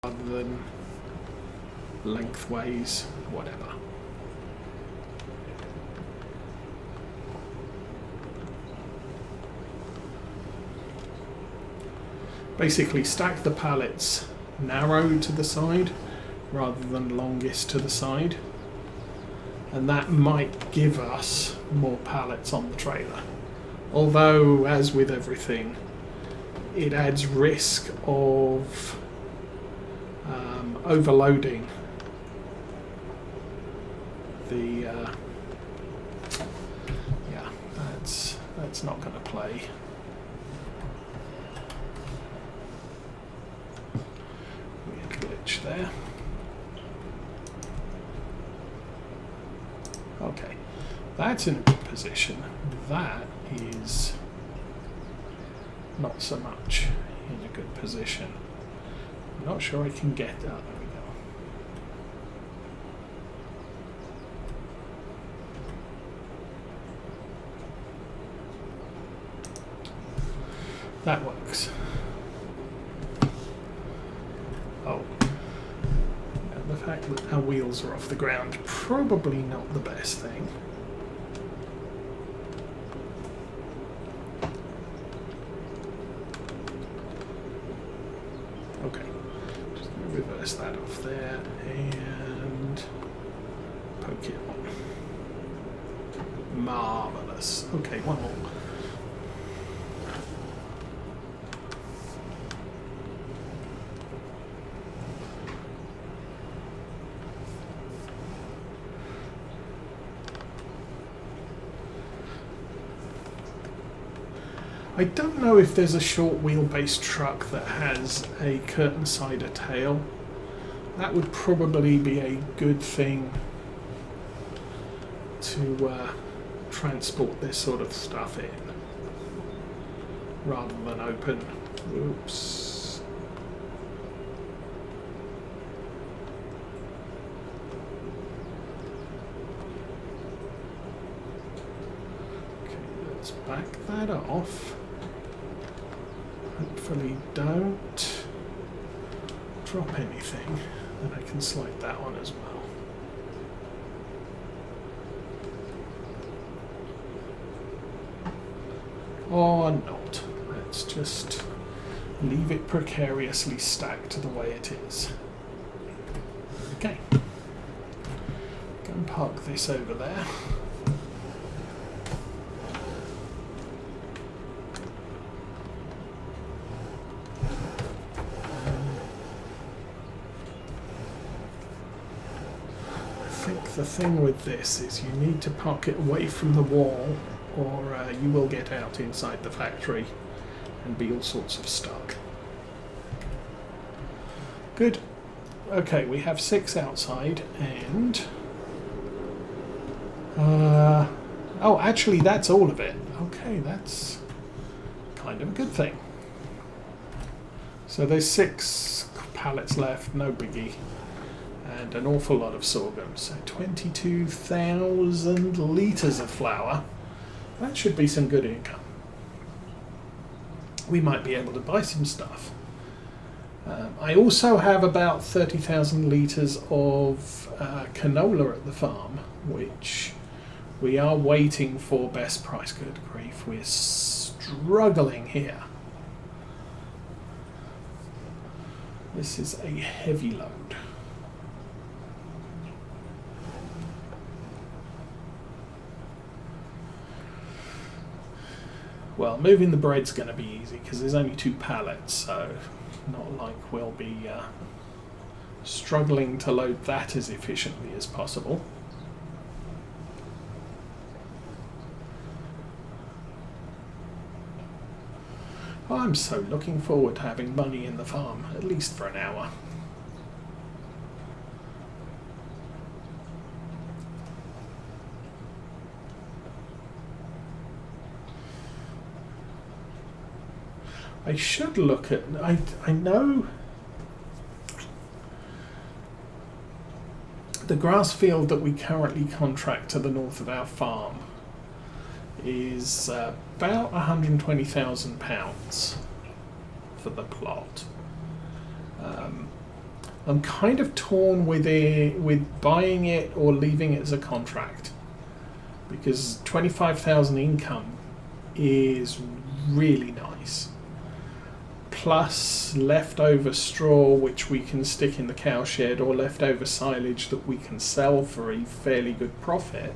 rather than lengthways, whatever. Basically stack the pallets narrow to the side rather than longest to the side, and that might give us more pallets on the trailer. Although, as with everything, it adds risk of overloading the yeah, that's not going to play. Weird glitch there. Okay, that's in a good position. That is not so much in a good position. I'm not sure I can get that. There we go. That works. Oh. And the fact that our wheels are off the ground, probably not the best thing. Okay, just going to reverse that off there and poke it on. Marvellous. Okay, one more. I don't know if there's a short wheelbase truck that has a curtain cider tail. That would probably be a good thing to transport this sort of stuff in, rather than open. Oops. Okay, let's back that off. Hopefully don't drop anything, and I can slide that on as well. Or not. Let's just leave it precariously stacked the way it is. Okay. Go and park this over there. The thing with this is you need to park it away from the wall, or you will get out inside the factory and be all sorts of stuck. Good. Okay, we have 6 outside, and oh, actually that's all of it. Okay, that's kind of a good thing. So there's 6 pallets left, no biggie. And an awful lot of sorghum, so 22,000 litres of flour. That should be some good income. We might be able to buy some stuff. I also have about 30,000 litres of canola at the farm, which we are waiting for best price. Good grief, we're struggling here. This is a heavy load. Well, moving the bread's going to be easy because there's only 2 pallets, so not like we'll be struggling to load that as efficiently as possible. I'm so looking forward to having money in the farm, at least for an hour. I should look at, I know the grass field that we currently contract to the north of our farm is about £120,000 for the plot. I'm kind of torn with buying it or leaving it as a contract, because 25,000 income is really nice. Plus leftover straw which we can stick in the cowshed, or leftover silage that we can sell for a fairly good profit.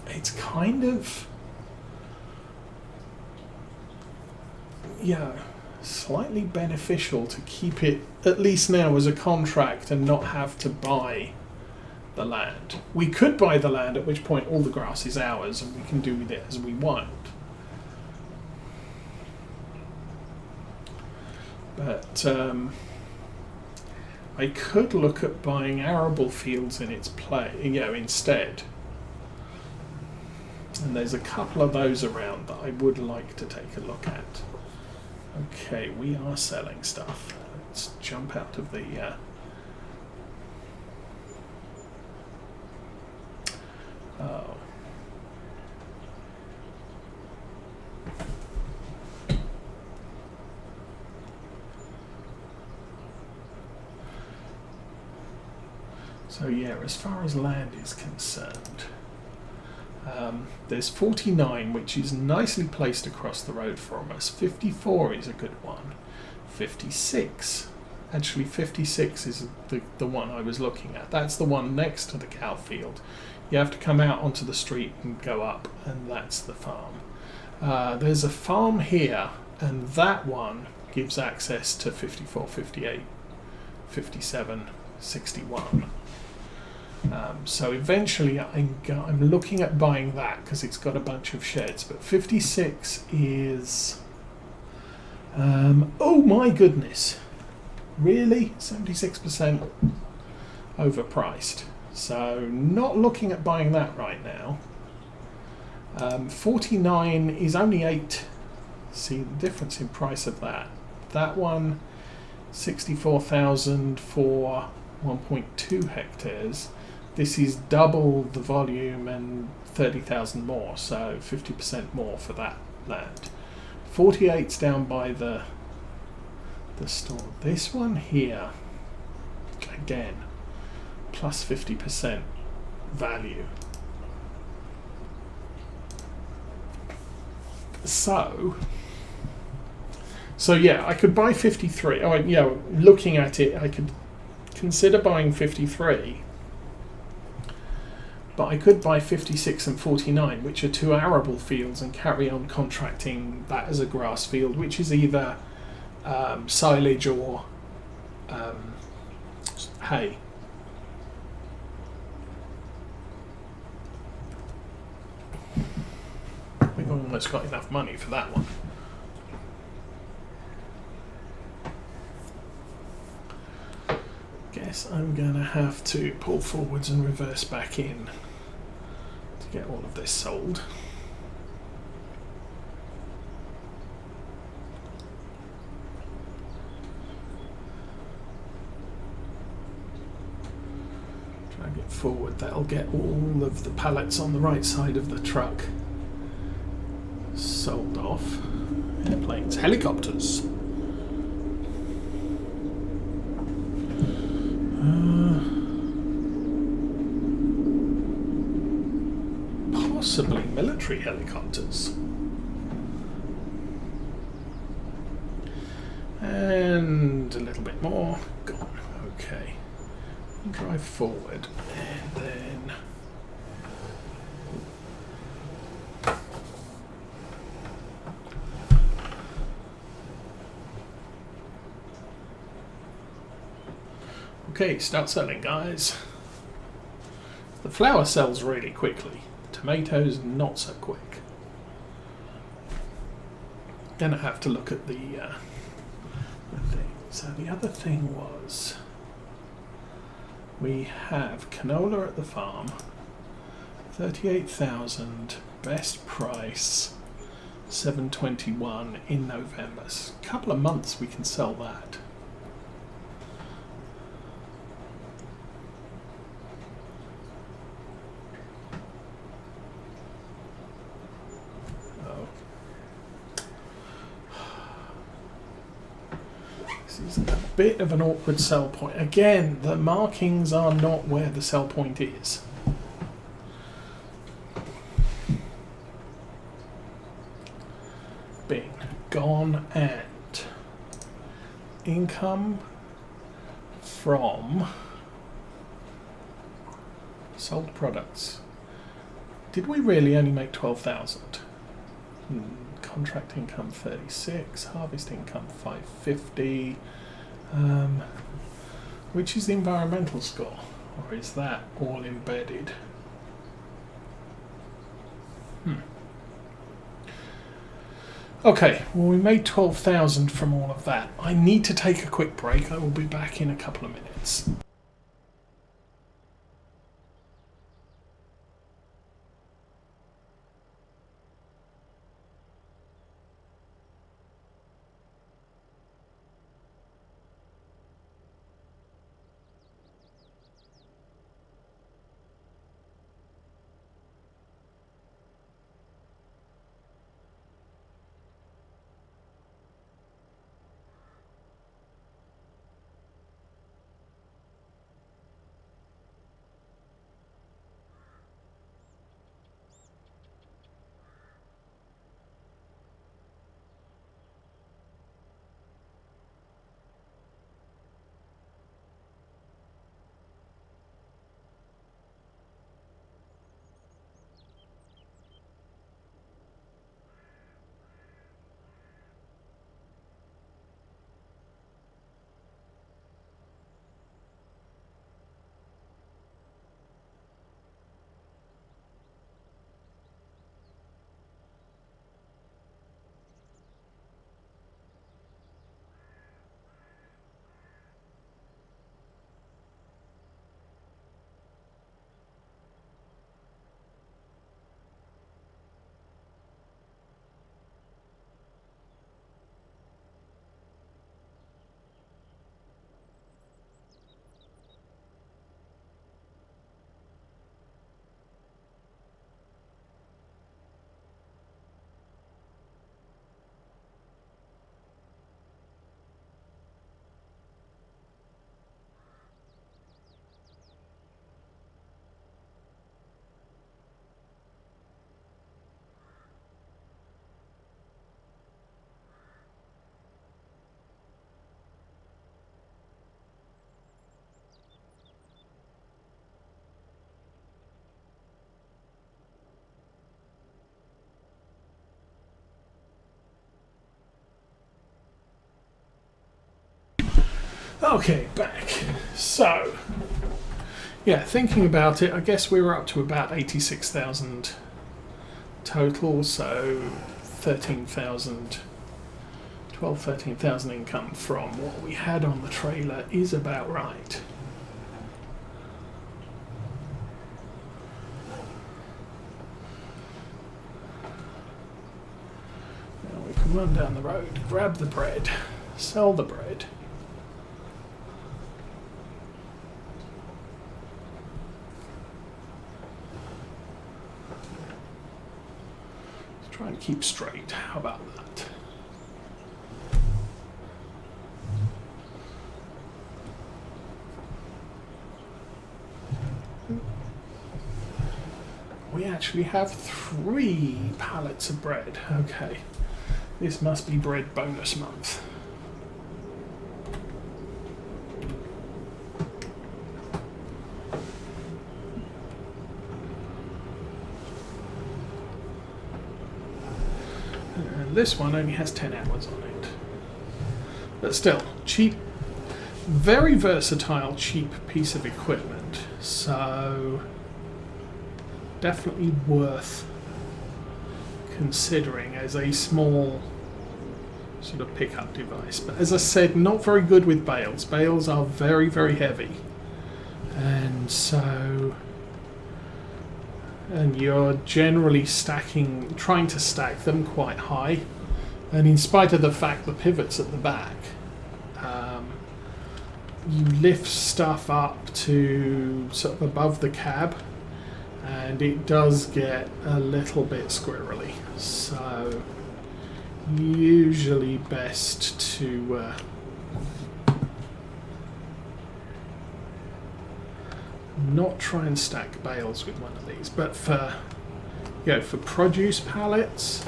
It's kind of, slightly beneficial to keep it at least now as a contract and not have to buy the land. We could buy the land, at which point all the grass is ours and we can do with it as we want. But I could look at buying arable fields in its instead. And there's a couple of those around that I would like to take a look at. Okay, we are selling stuff. Let's jump out of the... Oh. So yeah, as far as land is concerned, there's 49, which is nicely placed across the road from us. 54 is a good one. 56, actually 56 is the one I was looking at. That's the one next to the cow field. You have to come out onto the street and go up, and that's the farm. There's a farm here, and that one gives access to 54, 58, 57, 61. So eventually I'm looking at buying that because it's got a bunch of sheds. But 56 is... oh my goodness. Really? 76% overpriced. So not looking at buying that right now. 49 is only 8. See the difference in price of that. That one, 64,000 for 1.2 hectares. This is double the volume and 30,000 more, so 50% more for that land. 48's down by the store. This one here, again, plus 50% value. So yeah, I could buy 53. Oh, yeah, looking at it, I could consider buying 53. But I could buy 56 and 49, which are 2 arable fields, and carry on contracting that as a grass field, which is either silage or hay. We've almost got enough money for that one. Guess I'm going to have to pull forwards and reverse back in to get all of this sold. Drag it forward, that'll get all of the pallets on the right side of the truck sold off. Airplanes, helicopters. Possibly military helicopters. And a little bit more. Gone. Okay. Drive forward and then okay, start selling, guys. The flour sells really quickly. Tomatoes not so quick. Then I have to look at the thing. So the other thing was we have canola at the farm, 38,000, best price, 721 in November. So a couple of months we can sell that. Oh. This is bit of an awkward sell point. Again, the markings are not where the sell point is. Being gone, and income from sold products. Did we really only make 12,000? Contract income 36, harvest income 550. Which is the environmental score, or is that all embedded? Okay, well, we made 12,000 from all of that. I need to take a quick break. I will be back in a couple of minutes. Okay, back. So, yeah, thinking about it, I guess we were up to about 86,000 total, so 13,000, 13,000 income from what we had on the trailer is about right. Now we can run down the road, grab the bread, sell the bread. Try and keep straight. How about that? We actually have 3 pallets of bread. Okay. This must be bread bonus month. This one only has 10 hours on it. But still, cheap, very versatile, cheap piece of equipment. So, definitely worth considering as a small sort of pickup device. But as I said, not very good with bales. Bales are very, very heavy. And so... and you're generally trying to stack them quite high, and in spite of the fact the pivot's at the back, you lift stuff up to sort of above the cab, and it does get a little bit squirrely. So usually best to not try and stack bales with one of these, but for for produce pallets,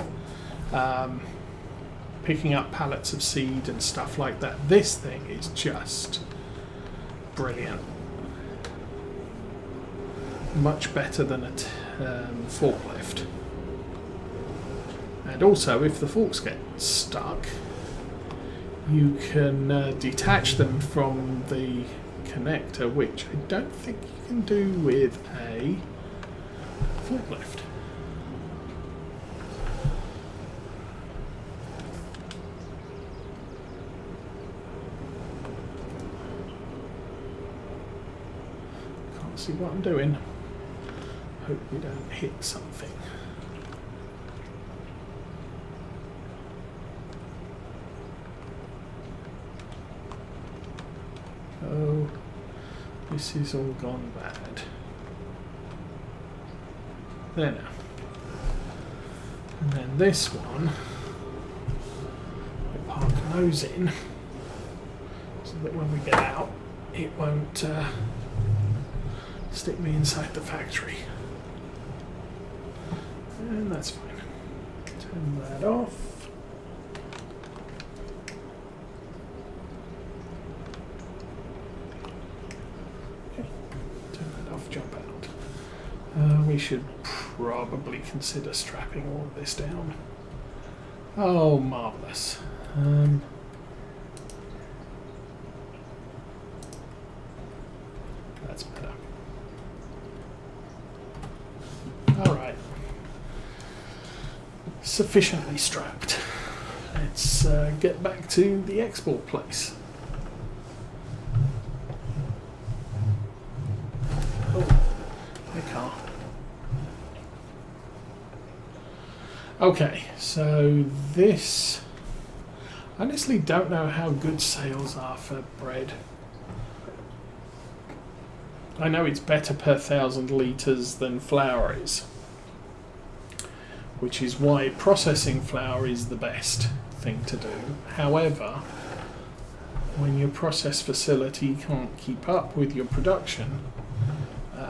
picking up pallets of seed and stuff like that, this thing is just brilliant. Much better than a forklift. And also, if the forks get stuck, you can detach them from the connector, which I don't think you can do with a forklift. Can't see what I'm doing. Hope we don't hit something. Oh, this is all gone bad. There now. And then this one, I park those in so that when we get out, it won't stick me inside the factory. And that's fine. Turn that off. Jump out. We should probably consider strapping all of this down. Oh, marvellous. That's better. Alright. Sufficiently strapped. Let's get back to the export place. Okay, so this, I honestly don't know how good sales are for bread. I know it's better per 1,000 litres than flour is, which is why processing flour is the best thing to do. However, when your process facility can't keep up with your production,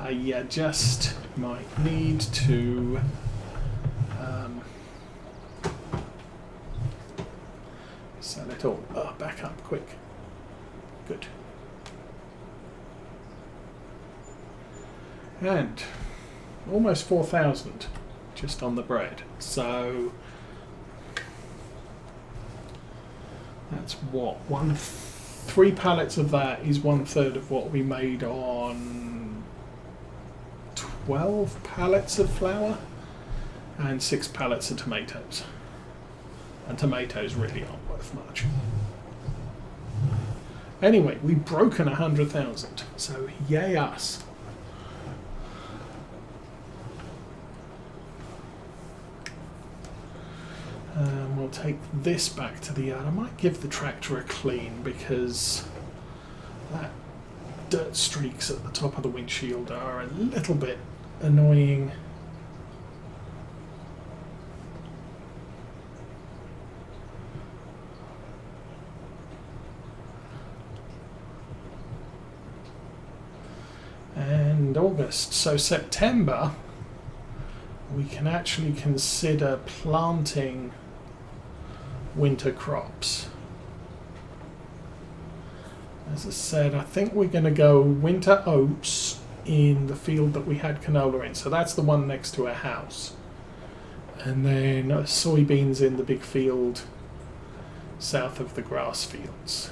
you just might need to sell it all. Back up quick. Good. And almost 4,000 just on the bread. So that's what, 3 pallets of that is 1/3 of what we made on 12 pallets of flour and 6 pallets of tomatoes. And tomatoes really aren't worth much. Anyway, we've broken 100,000, so yay us. We'll take this back to the yard. I might give the tractor a clean because that dirt streaks at the top of the windshield are a little bit annoying. And August, so September we can actually consider planting winter crops. As I said, I think we're going to go winter oats in the field that we had canola in, so that's the one next to our house, and then soybeans in the big field south of the grass fields.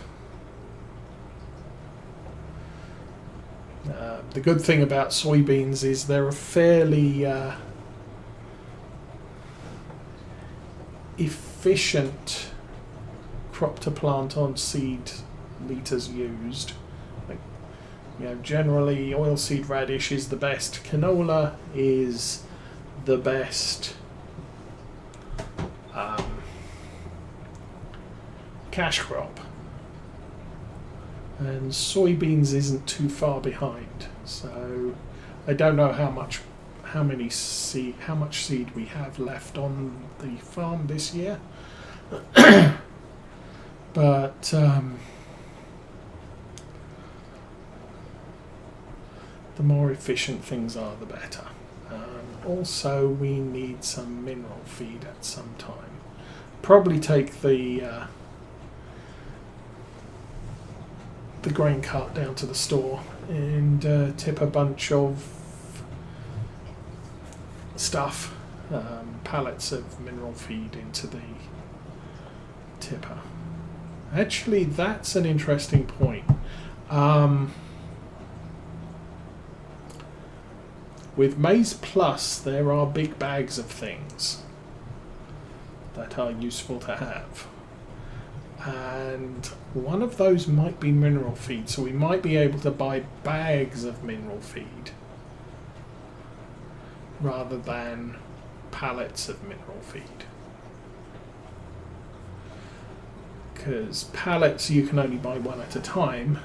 The good thing about soybeans is they're a fairly efficient crop to plant on seed litres used. Generally oilseed radish is the best, canola is the best, cash crop, and soybeans isn't too far behind. So I don't know how much seed we have left on the farm this year, the more efficient things are, the better. Also, we need some mineral feed at some time. Probably take the grain cart down to the store and tip a bunch of stuff, pallets of mineral feed into the tipper. Actually, that's an interesting point. With Maize Plus, there are big bags of things that are useful to have. And one of those might be mineral feed, so we might be able to buy bags of mineral feed rather than pallets of mineral feed. Because pallets you can only buy one at a time,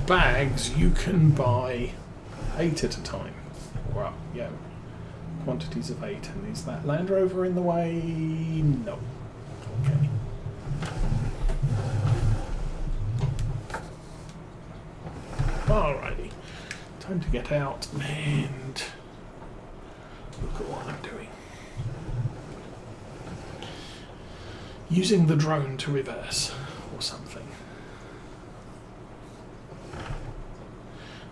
bags you can buy 8 at a time. Well, yeah, quantities of 8. And is that Land Rover in the way? No. Okay. Alrighty, time to get out and look at what I'm doing. Using the drone to reverse or something.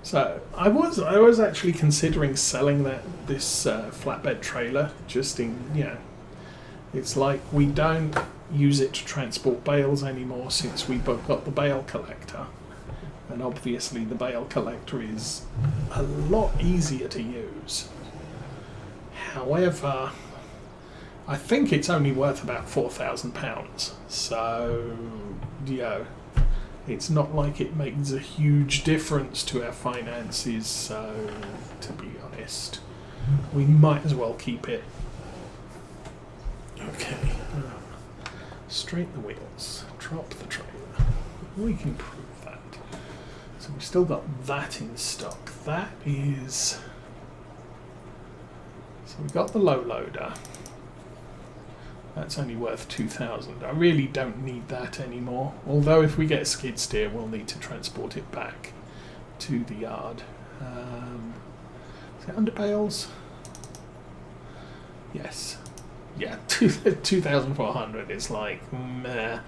So I was actually considering selling this flatbed trailer. Just it's like we don't use it to transport bales anymore since we both got the bale collector, and obviously the bale collector is a lot easier to use. However, I think it's only worth about £4,000. So it's not like it makes a huge difference to our finances, so to be honest, we might as well keep it. Okay, straighten the wheels, drop the trailer. We can prove that. So we've still got that in stock. That is... So we've got the low loader. That's only worth 2,000. I really don't need that anymore. Although if we get a skid steer, we'll need to transport it back to the yard. Is it under bales? Yes. Yeah, 2,400 is like, meh.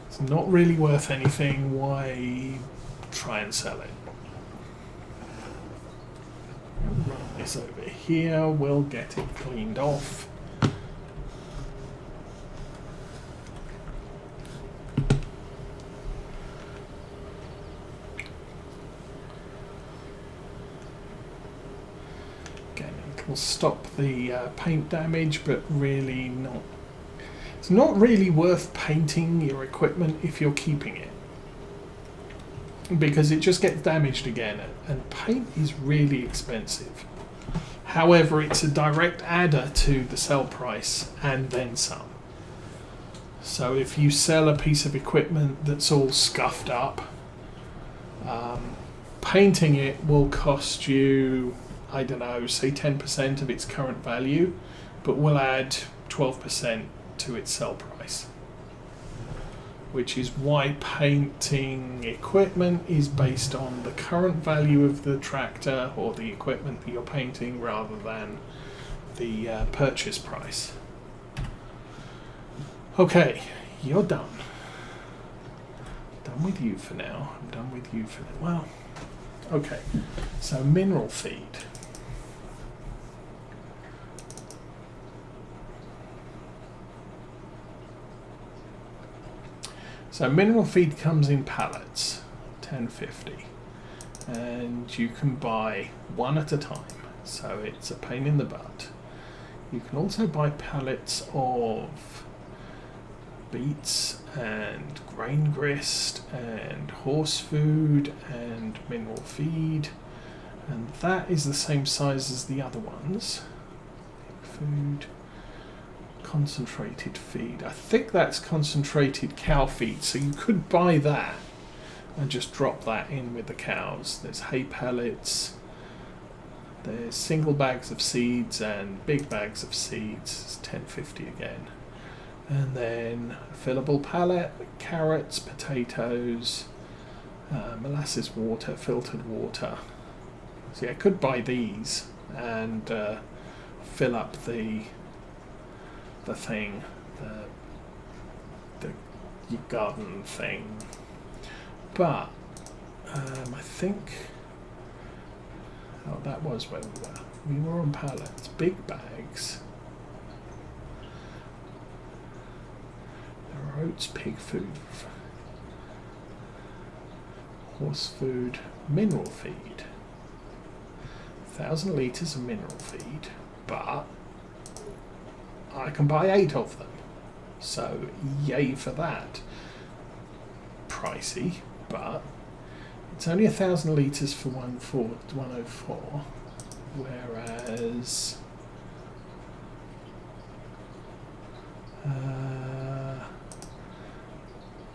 It's not really worth anything. Why try and sell it? Run this over here. We'll get it cleaned off. Will stop the paint damage, but really not. It's not really worth painting your equipment if you're keeping it, because it just gets damaged again, and paint is really expensive. However, it's a direct adder to the sell price and then some. So if you sell a piece of equipment that's all scuffed up, painting it will cost you, I don't know, say 10% of its current value, but will add 12% to its sell price. Which is why painting equipment is based on the current value of the tractor or the equipment that you're painting rather than the purchase price. Okay, you're done. Done with you for now. I'm done with you for now. Well, okay, so mineral feed. So mineral feed comes in pallets, 10.50, and you can buy one at a time, so it's a pain in the butt. You can also buy pallets of beets and grain grist and horse food and mineral feed, and that is the same size as the other ones. Food. Concentrated feed. I think that's concentrated cow feed, so you could buy that and just drop that in with the cows. There's hay pellets, there's single bags of seeds and big bags of seeds. It's 10.50 again. And then a fillable pallet, carrots, potatoes, Molasses water, filtered water. So yeah, I could buy these and fill up the thing, the garden thing. But I think, oh, that was where we were. We were on pallets, big bags. There are oats, pig food, horse food, mineral feed. 1,000 litres of mineral feed, but I can buy 8 of them. So yay for that. Pricey, but it's only 1,000 litres for 104, whereas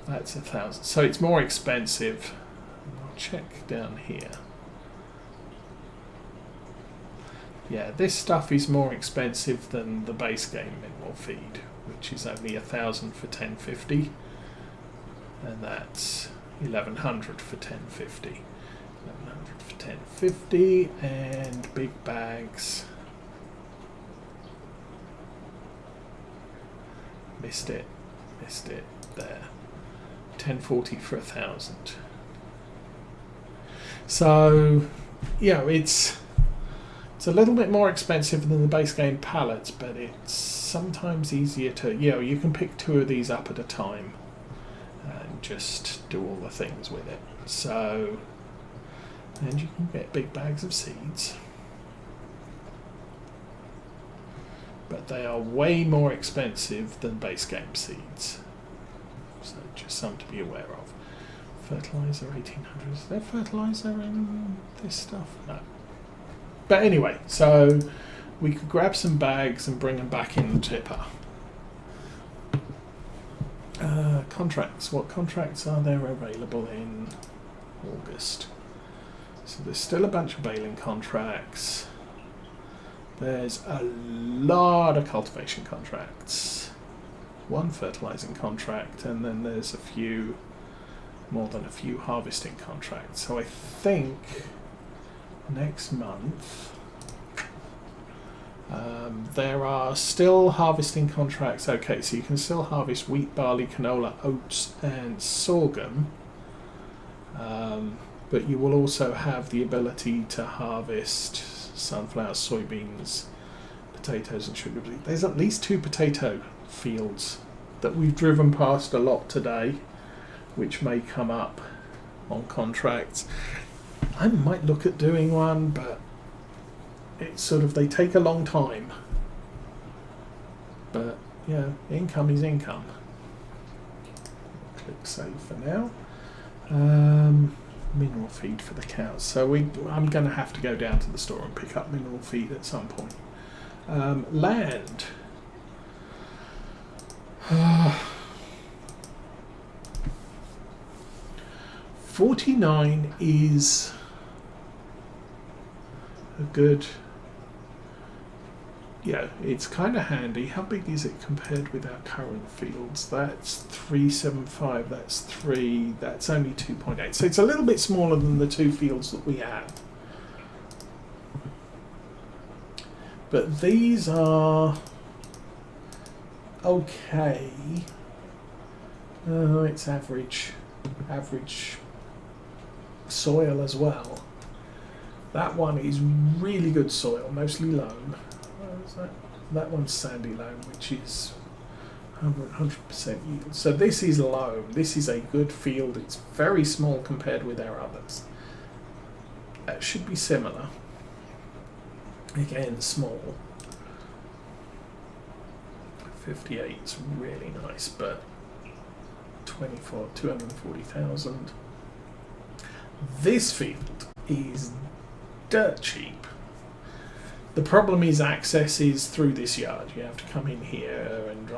that's 1,000. So it's more expensive. I'll check down here. Yeah, this stuff is more expensive than the base game mineral feed, which is only 1,000 for 1050, and that's 1,100 for 1050. 1,100 for 1050, and big bags. Missed it there. 1040 for 1,000. So, yeah, it's a little bit more expensive than the base game pallets, but it's sometimes easier to, you can pick 2 of these up at a time and just do all the things with it. So, and you can get big bags of seeds, but they are way more expensive than base game seeds. So just something to be aware of. Fertilizer 1800. Is there fertilizer in this stuff? No. But anyway, so we could grab some bags and bring them back in the tipper. Contracts. What contracts are there available in August? So there's still a bunch of baling contracts. There's a lot of cultivation contracts. 1 fertilizing contract, and then there's more than a few harvesting contracts. So I think next month there are still harvesting contracts. Okay, so you can still harvest wheat, barley, canola, oats and sorghum, but you will also have the ability to harvest sunflowers, soybeans, potatoes and sugar beet. There's at least 2 potato fields that we've driven past a lot today, which may come up on contracts. I might look at doing one, but it's sort of, they take a long time. But yeah, income is income. Click save for now. Mineral feed for the cows. So I'm going to have to go down to the store and pick up mineral feed at some point. Land. 49 is a good, it's kind of handy. How big is it compared with our current fields? That's 375, that's 3, that's only 2.8. So it's a little bit smaller than the 2 fields that we have. But these are okay. It's average soil as well. That one is really good soil, mostly loam. That one's sandy loam, which is 100% yield. So this is loam. This is a good field. It's very small compared with our others. That should be similar. Again, small. 58 is really nice, but 240,000. This field is dirt cheap. The problem is access is through this yard. You have to come in here and drive